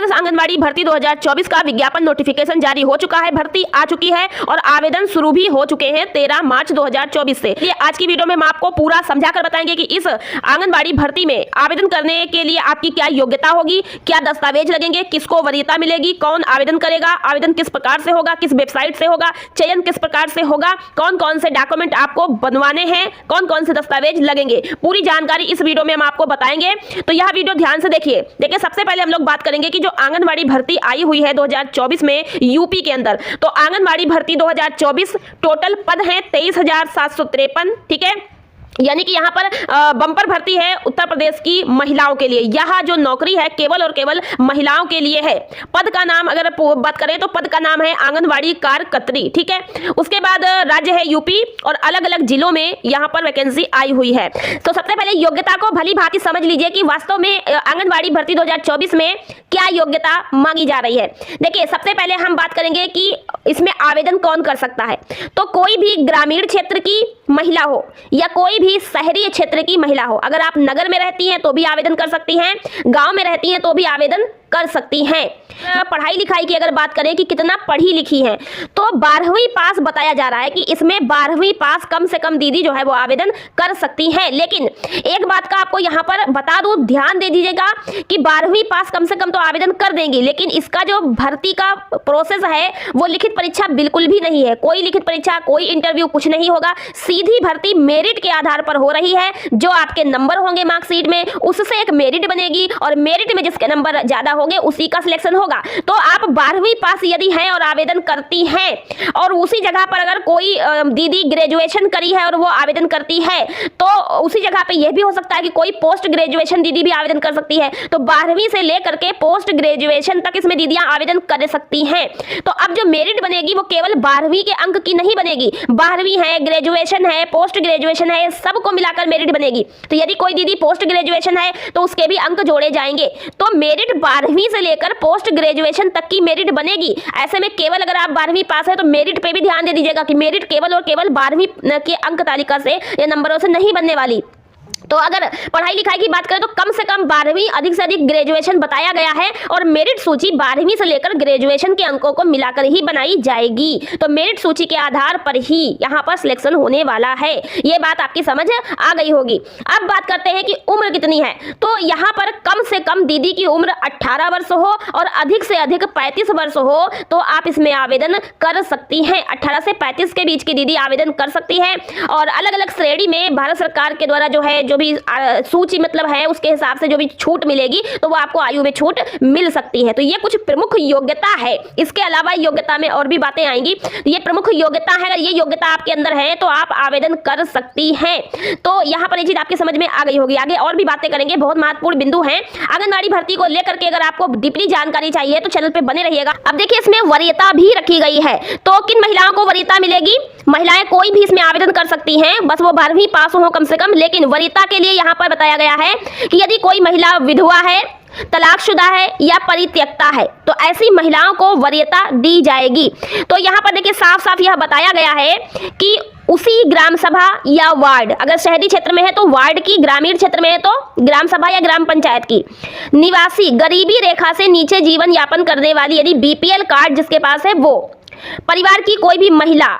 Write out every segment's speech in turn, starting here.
आदर्श आंगनबाड़ी भर्ती 2024 का विज्ञापन नोटिफिकेशन जारी हो चुका है, भर्ती आ चुकी है और आवेदन शुरू भी हो चुके हैं 13 मार्च 2024 से। ये आज की वीडियो में हम आपको पूरा समझाकर बताएंगे कि इस आंगनबाड़ी भर्ती में आवेदन करने के लिए आपकी क्या योग्यता होगी, क्या दस्तावेज लगेंगे, किसको वरीयता मिलेगी, कौन आवेदन करेगा, आवेदन किस प्रकार से होगा, किस वेबसाइट से होगा, चयन किस प्रकार से होगा, कौन कौन से डॉक्यूमेंट आपको बनवाने हैं, कौन कौन से दस्तावेज लगेंगे, पूरी जानकारी इस वीडियो में हम आपको बताएंगे। तो यह वीडियो ध्यान से देखिए। देखिए, सबसे पहले हम लोग बात करेंगे कि जो आंगनबाड़ी भर्ती आई हुई है 2024 में यूपी के अंदर, तो आंगनबाड़ी भर्ती 2024 टोटल पद हैं 23,753, ठीक है। यानी कि यहाँ पर बम्पर भर्ती है उत्तर प्रदेश की महिलाओं के लिए। यह जो नौकरी है केवल और केवल महिलाओं के लिए है। पद का नाम अगर बात करें तो पद का नाम है आंगनबाड़ी कार्यकर्त्री, ठीक है। उसके बाद राज्य है यूपी और अलग अलग जिलों में यहाँ पर वैकेंसी आई हुई है। तो सबसे पहले योग्यता को भली भांति समझ लीजिए कि वास्तव में आंगनबाड़ी भर्ती 2024 में क्या योग्यता मांगी जा रही है। देखिए, सबसे पहले हम बात करेंगे कि इसमें आवेदन कौन कर सकता है। तो कोई भी ग्रामीण क्षेत्र की महिला हो या कोई भी शहरी क्षेत्र की महिला हो, अगर आप नगर में रहती हैं तो भी आवेदन कर सकती हैं, गांव में रहती हैं तो भी आवेदन कर सकती हैं। पढ़ाई लिखाई की अगर बात करें कि कितना पढ़ी लिखी हैं, तो 12वीं पास बताया जा रहा है कि इसमें 12वीं पास कम से कम दीदी जो है वो आवेदन कर सकती हैं। लेकिन एक बात का आपको यहाँ पर बता दूं, ध्यान दे दीजिएगा कि 12वीं पास कम से कम तो आवेदन कर देंगी, लेकिन इसका जो भर्ती का प्रोसेस है वो लिखित परीक्षा बिल्कुल भी नहीं है। कोई लिखित परीक्षा, कोई इंटरव्यू, कुछ नहीं होगा। सीधी भर्ती मेरिट के आधार पर हो रही है। जो आपके नंबर होंगे मार्कशीट में उससे एक मेरिट बनेगी और मेरिट में जिसके नंबर ज्यादा होंगे उसी का सिलेक्शन होगा। तो आप 12वीं पास यदि हैं और आवेदन करती हैं और उसी जगह पर अगर कोई दीदी ग्रेजुएशन करी है और वो आवेदन करती है, तो उसी जगह पे यह भी हो सकता है कि कोई पोस्ट ग्रेजुएशन दीदी भी आवेदन कर सकती है। तो 12वीं से लेकर के पोस्ट ग्रेजुएशन तक इसमें दीदियां आवेदन कर सकती हैं। तो अब जो मेरिट बनेगी वो केवल 12वीं के अंक की नहीं बनेगी। 12वीं है, ग्रेजुएशन है, पोस्ट ग्रेजुएशन है, सबको मिलाकर मेरिट बनेगी। तो यदि कोई दीदी पोस्ट ग्रेजुएशन है तो उसके भी अंक जोड़े जाएंगे। तो मेरिट 12वीं से लेकर पोस्ट ग्रेजुएशन तक की मेरिट बनेगी। ऐसे में केवल अगर आप 12वीं पास है तो मेरिट पे भी ध्यान दे दीजिएगा कि मेरिट केवल और केवल 12वीं के अंक तालिका से या नंबरों से नहीं बनने वाली। तो अगर पढ़ाई लिखाई की बात करें तो कम से कम 12वीं, अधिक से अधिक ग्रेजुएशन बताया गया है और मेरिट सूची 12वीं से लेकर ग्रेजुएशन के अंकों को मिलाकर ही बनाई जाएगी। तो मेरिट सूची के आधार पर ही यहाँ पर सिलेक्शन होने वाला है। ये बात आपकी समझ आ गई होगी। अब बात करते हैं कि उम्र कितनी है। तो यहाँ पर कम से कम दीदी की उम्र 18 वर्ष हो और अधिक से अधिक 35 वर्ष हो तो आप इसमें आवेदन कर सकती हैं। 18 से 35 के बीच की दीदी आवेदन कर सकती है और अलग अलग श्रेणी में भारत सरकार के द्वारा जो है जो भी सूची मतलब है उसके हिसाब से जो भी छूट मिलेगी तो वो आपको आयु में छूट मिल सकती है। तो ये कुछ प्रमुख योग्यता है। इसके अलावा योग्यता में और भी बातें आएंगी। ये प्रमुख योग्यता है, अगर ये योग्यता आपके अंदर है तो आप आवेदन कर सकती हैं। तो यहाँ पर ये चीज आपके समझ में आ गई होगी। आगे और भी बातें करेंगे, बहुत महत्वपूर्ण बिंदु हैं आंगनबाड़ी भर्ती को लेकर के। अगर आपको डीपली जानकारी चाहिए तो चैनल पे बने रहिएगा। अब देखिए, इसमें वरीयता भी रखी गई है। तो किन महिलाओं को वरीयता मिलेगी? महिलाएं कोई भी इसमें आवेदन कर सकती हैं, बस वो 12वीं पास हो कम से कम। लेकिन वरीयता के लिए यहाँ पर बताया गया है कि यदि कोई महिला विधवा है, तलाकशुदा है या परित्यक्ता है तो ऐसी महिलाओं को वरीयता दी जाएगी। तो यहाँ पर देखिए, साफ साफ यह बताया गया है कि उसी ग्राम सभा या वार्ड, अगर शहरी क्षेत्र में है तो वार्ड की, ग्रामीण क्षेत्र में है तो ग्राम सभा या ग्राम पंचायत की, निवासी गरीबी रेखा से नीचे जीवन यापन करने वाली, यदि बीपीएल कार्ड जिसके पास है वो, परिवार की कोई भी महिला,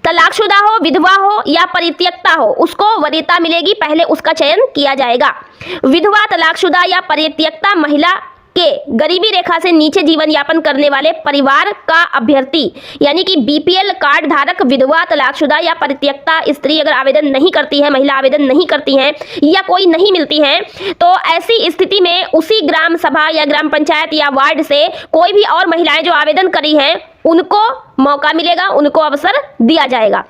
तलाकशुदा हो, विधवा हो या परित्यक्ता हो, उसको वरीयता मिलेगी। पहले उसका चयन किया जाएगा। विधवा, तलाकशुदा या परित्यक्ता महिला के गरीबी रेखा से नीचे जीवन यापन करने वाले परिवार का अभ्यर्थी, यानी कि बीपीएल कार्ड धारक विधवा, तलाकशुदा या परित्यक्ता स्त्री अगर आवेदन नहीं करती है, महिला आवेदन नहीं करती हैं या कोई नहीं मिलती है, तो ऐसी स्थिति में उसी ग्राम सभा या ग्राम पंचायत या वार्ड से कोई भी और महिलाएं जो आवेदन करी हैं उनको मौका मिलेगा, उनको अवसर दिया जाएगा।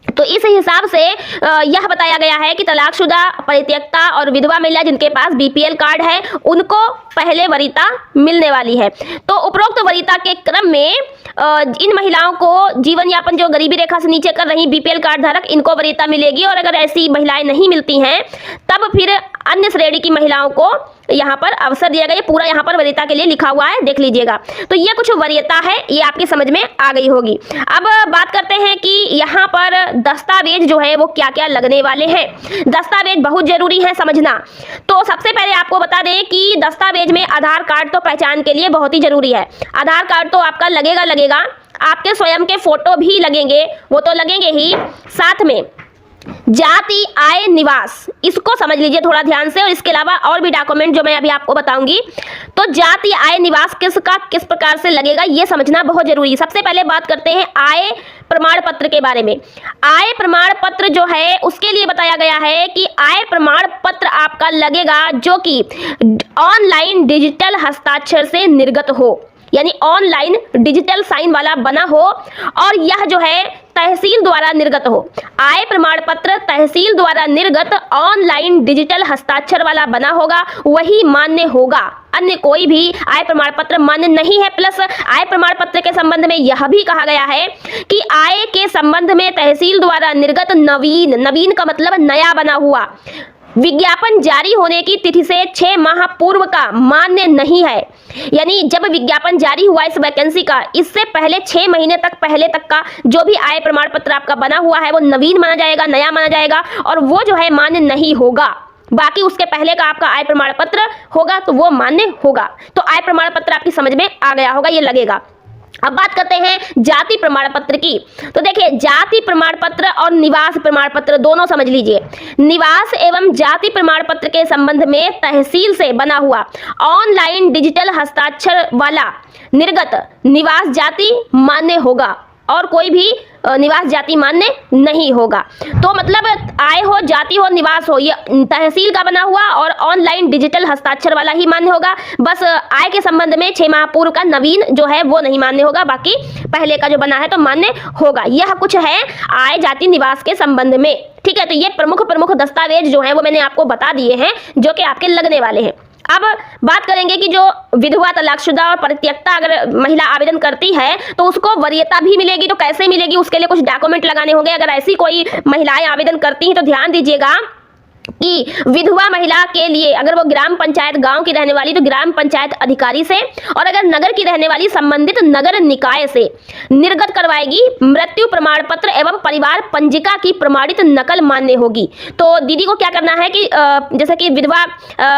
तो इस हिसाब से यह बताया गया है कि तलाकशुदा, परित्यक्ता और विधवा महिला जिनके पास बीपीएल कार्ड है उनको पहले वरीयता मिलने वाली है। तो उपरोक्त वरीयता के क्रम में इन महिलाओं को जीवन यापन जो गरीबी रेखा से नीचे कर रही बीपीएल कार्ड धारक, इनको वरीयता मिलेगी। और अगर ऐसी महिलाएं नहीं मिलती हैं तब फिर अन्य श्रेणी की महिलाओं को यहाँ पर अवसर दिया गया। ये पूरा यहाँ पर वरीयता के लिए लिखा हुआ है, देख लीजिएगा। तो ये कुछ वरीयता है, ये आपकी समझ में आ गई होगी। अब बात करते हैं कि यहाँ पर दस्तावेज जो है वो क्या क्या लगने वाले हैं। दस्तावेज बहुत जरूरी है समझना। तो सबसे पहले आपको बता दें कि दस्तावेज में आधार कार्ड तो पहचान के लिए बहुत ही जरूरी है। आधार कार्ड तो आपका लगेगा, आपके स्वयं के फोटो भी लगेंगे, वो तो लगेंगे ही। साथ में जाति, आय, निवास, इसको समझ लीजिए थोड़ा ध्यान से। और इसके अलावा और भी डॉक्यूमेंट जो मैं अभी आपको बताऊंगी। तो जाति, आय, निवास किसका किस प्रकार से लगेगा ये समझना बहुत जरूरी है। सबसे पहले बात करते हैं आय प्रमाण पत्र के बारे में। आय प्रमाण पत्र जो है उसके लिए बताया गया है कि आय प्रमाण पत्र आपका लगेगा जो कि ऑनलाइन डिजिटल हस्ताक्षर से निर्गत हो, यानी ऑनलाइन डिजिटल साइन वाला बना हो, और यह जो है तहसील द्वारा निर्गत हो। आय प्रमाण पत्र तहसील द्वारा निर्गत ऑनलाइन डिजिटल हस्ताक्षर वाला बना होगा, वही मान्य होगा। अन्य कोई भी आय प्रमाण पत्र मान्य नहीं है। प्लस आय प्रमाण पत्र के संबंध में यह भी कहा गया है कि आय के संबंध में तहसील द्वारा निर्गत नवीन का मतलब नया बना हुआ विज्ञापन जारी होने की तिथि से 6 माह पूर्व का मान्य नहीं है। यानी जब विज्ञापन जारी हुआ इस वैकेंसी का, इससे पहले 6 महीने तक पहले तक का जो भी आय प्रमाण पत्र आपका बना हुआ है वो नवीन माना जाएगा, नया माना जाएगा, और वो जो है मान्य नहीं होगा। बाकी उसके पहले का आपका आय प्रमाण पत्र होगा तो वो मान्य होगा। तो आय प्रमाण पत्र आपकी समझ में आ गया होगा, ये लगेगा। अब बात करते हैं जाति प्रमाण पत्र की। तो देखिए, जाति प्रमाण पत्र और निवास प्रमाण पत्र दोनों समझ लीजिए। निवास एवं जाति प्रमाण पत्र के संबंध में तहसील से बना हुआ ऑनलाइन डिजिटल हस्ताक्षर वाला निर्गत निवास जाति मान्य होगा, और कोई भी निवास जाति मान्य नहीं होगा। तो मतलब आय हो, जाति हो, निवास हो, ये तहसील का बना हुआ और ऑनलाइन डिजिटल हस्ताक्षर वाला ही मान्य होगा। बस आय के संबंध में 6 माह पूर्व का नवीन जो है वो नहीं मान्य होगा, बाकी पहले का जो बना है तो मान्य होगा। यह कुछ है आय, जाति, निवास के संबंध में। ठीक है, तो ये प्रमुख दस्तावेज जो है वो मैंने आपको बता दिए हैं जो कि आपके लगने वाले हैं। अब बात करेंगे कि जो विधवा, तलाकशुदा और परित्यक्ता अगर महिला आवेदन करती है तो उसको वरीयता भी मिलेगी। तो कैसे मिलेगी, उसके लिए कुछ डॉक्यूमेंट लगाने होंगे। अगर ऐसी कोई महिलाएं आवेदन करती हैं तो ध्यान दीजिएगा कि विधवा महिला के लिए अगर वो ग्राम पंचायत गांव की रहने वाली तो ग्राम पंचायत अधिकारी से, और अगर नगर की रहने वाली संबंधित नगर निकाय से निर्गत करवाएगी मृत्यु प्रमाण पत्र एवं परिवार पंजिका की प्रमाणित नकल मान्य होगी। तो दीदी को क्या करना है कि जैसे कि विधवा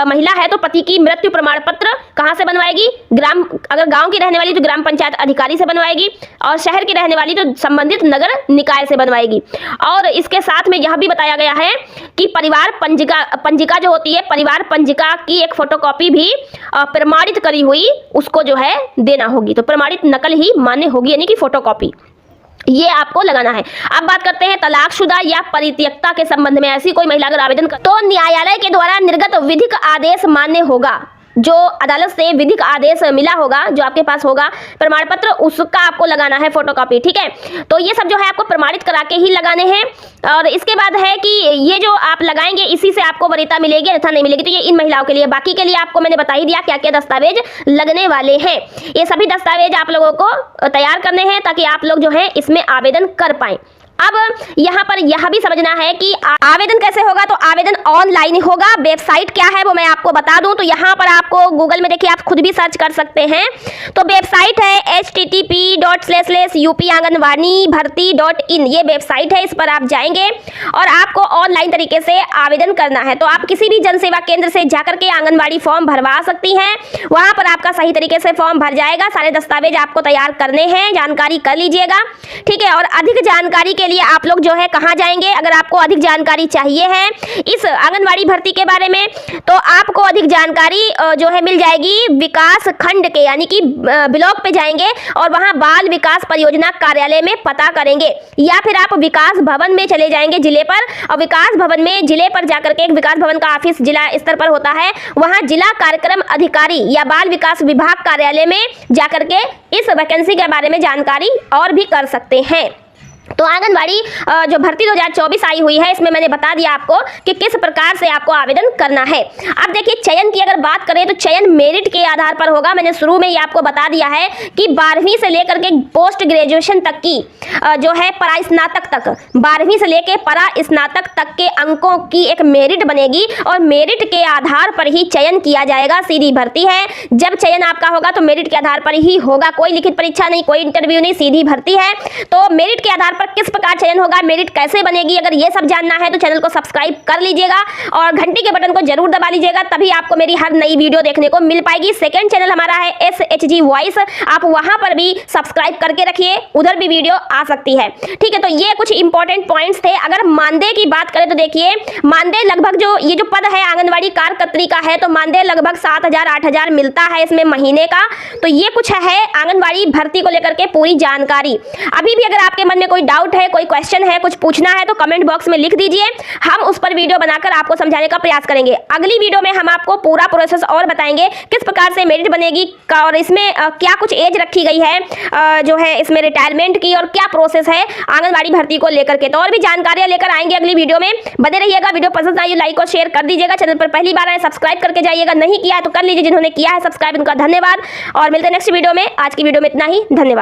महिला है तो पति की मृत्यु प्रमाण पत्र कहाँ से बनवाएगी, अगर गाँव की रहने वाली तो ग्राम पंचायत अधिकारी से बनवाएगी, और शहर की रहने वाली तो संबंधित नगर निकाय से बनवाएगी। और इसके साथ में यह भी बताया गया है कि परिवार पंजिका जो होती है, परिवार पंजिका की एक फोटोकॉपी भी प्रमाणित करी हुई उसको जो है देना होगी। तो प्रमाणित नकल ही मान्य होगी, यानी कि फोटोकॉपी, ये आपको लगाना है। अब बात करते हैं तलाकशुदा या परित्यक्ता के संबंध में। ऐसी कोई महिला अगर आवेदन कर तो न्यायालय के द्वारा निर्गत विधिक आदेश मान्य होगा। जो अदालत से विधिक आदेश मिला होगा, जो आपके पास होगा प्रमाण पत्र, उसका आपको लगाना है फोटोकॉपी। ठीक है, तो ये सब जो है आपको प्रमाणित करा के ही लगाने हैं। और इसके बाद है कि ये जो आप लगाएंगे इसी से आपको वरीयता मिलेगी, अन्यथा नहीं मिलेगी। तो ये इन महिलाओं के लिए, बाकी के लिए आपको मैंने बता ही दिया क्या क्या दस्तावेज लगने वाले हैं। ये सभी दस्तावेज आप लोगों को तैयार करने हैं ताकि आप लोग जो है इसमें आवेदन कर पाए। अब यहाँ पर यह भी समझना है कि आवेदन कैसे होगा। तो आवेदन ऑनलाइन होगा। वेबसाइट क्या है वो मैं आपको बता दूं। तो यहाँ पर आपको गूगल में देखिए, आप खुद भी सर्च कर सकते हैं। तो वेबसाइट है http://upanganwadibharti.in। ये वेबसाइट है, इस पर आप जाएंगे और आपको ऑनलाइन तरीके से आवेदन करना है। तो आप किसी भी जन सेवा केंद्र से जाकर के आंगनबाड़ी फॉर्म भरवा सकती हैं। वहाँ पर आपका सही तरीके से फॉर्म भर जाएगा। सारे दस्तावेज आपको तैयार करने हैं, जानकारी कर लीजिएगा। ठीक है, और अधिक जानकारी के लिए आप लोग जो है कहां जाएंगे, अगर आपको अधिक जानकारी चाहिए है इस आंगनवाड़ी भर्ती के बारे में, तो आपको अधिक जानकारी जो है मिल जाएगी विकास खंड के, यानी कि ब्लॉक पे जाएंगे और वहां बाल विकास परियोजना कार्यालय में पता करेंगे, या फिर आप विकास भवन में चले जाएंगे जिले पर, और विकास भवन में जिले पर जाकर के, एक विकास भवन का ऑफिस जिला स्तर पर होता है, वहां जिला कार्यक्रम अधिकारी या बाल विकास विभाग कार्यालय में जाकर के इस वैकेंसी के बारे में जानकारी और भी कर सकते हैं। तो आंगनबाड़ी जो भर्ती 2024 आई हुई है, इसमें मैंने बता दिया आपको कि किस प्रकार से आपको आवेदन करना है। अब देखिए, चयन की अगर बात करें तो चयन मेरिट के आधार पर होगा। मैंने शुरू में ही आपको बता दिया है कि 12वीं से लेकर के पोस्ट ग्रेजुएशन तक की जो है परा स्नातक तक, 12वीं से लेकर परा स्नातक तक के अंकों की एक मेरिट बनेगी और मेरिट के आधार पर ही चयन किया जाएगा। सीधी भर्ती है। जब चयन आपका होगा तो मेरिट के आधार पर ही होगा, कोई लिखित परीक्षा नहीं, कोई इंटरव्यू नहीं, सीधी भर्ती है। तो मेरिट के आधार पर किस प्रकार चयन होगा, मेरिट कैसे बनेगी, अगर ये सब जानना है तो चैनल को सब्सक्राइब कर लीजिएगा और घंटी के बटन को जरूर दबा लीजिएगा, तभी आपको मेरी हर नई वीडियो देखने को मिल पाएगी। सेकंड चैनल हमारा है SHG वॉइस, आप वहां पर भी सब्सक्राइब करके रखिए, उधर भी वीडियो आ सकती है। ठीक है, तो ये कुछ इंपॉर्टेंट पॉइंट्स थे। अगर मानदेय की बात करें तो देखिए, मानदेय लगभग जो ये जो पद है आंगनबाड़ी कार्यकर्त्री का है, तो मानदेय लगभग 7,000-8,000 मिलता है इसमें महीने का। तो ये कुछ है आंगनबाड़ी भर्ती को लेकर के पूरी जानकारी। अभी भी अगर आपके मन में कोई डाउट है, कोई क्वेश्चन है, कुछ पूछना है तो कमेंट बॉक्स में लिख दीजिए, हम उस पर वीडियो बनाकर आपको समझाने का प्रयास करेंगे। अगली वीडियो में हम आपको पूरा प्रोसेस और बताएंगे, किस प्रकार से मेरिट बनेगी और इसमें क्या कुछ एज रखी गई है जो है इसमें रिटायरमेंट की, और क्या प्रोसेस है आंगनबाड़ी भर्ती को लेकर के। तो और भी जानकारियां लेकर आएंगे अगली वीडियो में, बने रहिएगा। वीडियो पसंद आई लाइक और शेयर कर दीजिएगा, चैनल पर पहली बार आए सब्सक्राइब करके जाइएगा, नहीं किया है तो कर लीजिए, जिन्होंने किया है सब्सक्राइब उनका धन्यवाद। और मिलते हैं नेक्स्ट वीडियो में। आज की वीडियो में इतना ही, धन्यवाद।